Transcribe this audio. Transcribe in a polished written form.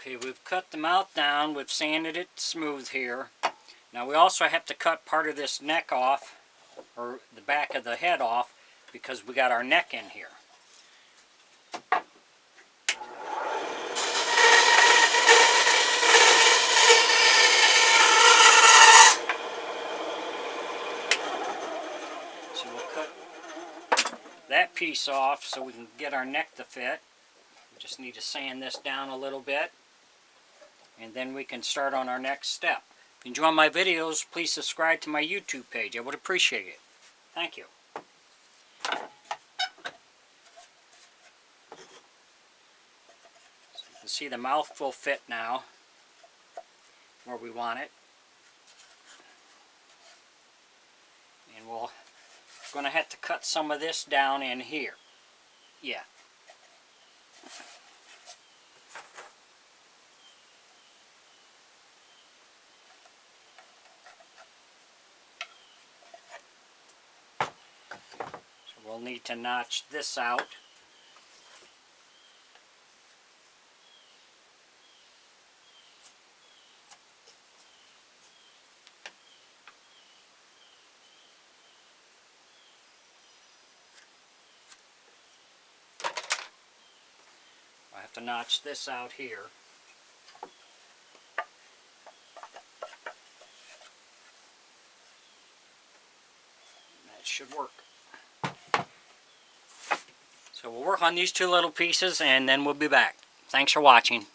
Okay, we've cut the mouth down, we've sanded it smooth here. Now we also have to cut part of this neck off, or the back of the head off, because we got our neck in here. So we'll cut that piece off so we can get our neck to fit. We just need to sand this down a little bit, and then we can start on our next step. If you enjoy my videos, please subscribe to my YouTube page. I would appreciate it. Thank you. So you can see the mouth will fit now where we want it. And we're going to have to cut some of this down in here. Yeah. We'll need to notch this out. I have to notch this out here. That should work. So we'll work on these two little pieces and then we'll be back. Thanks for watching.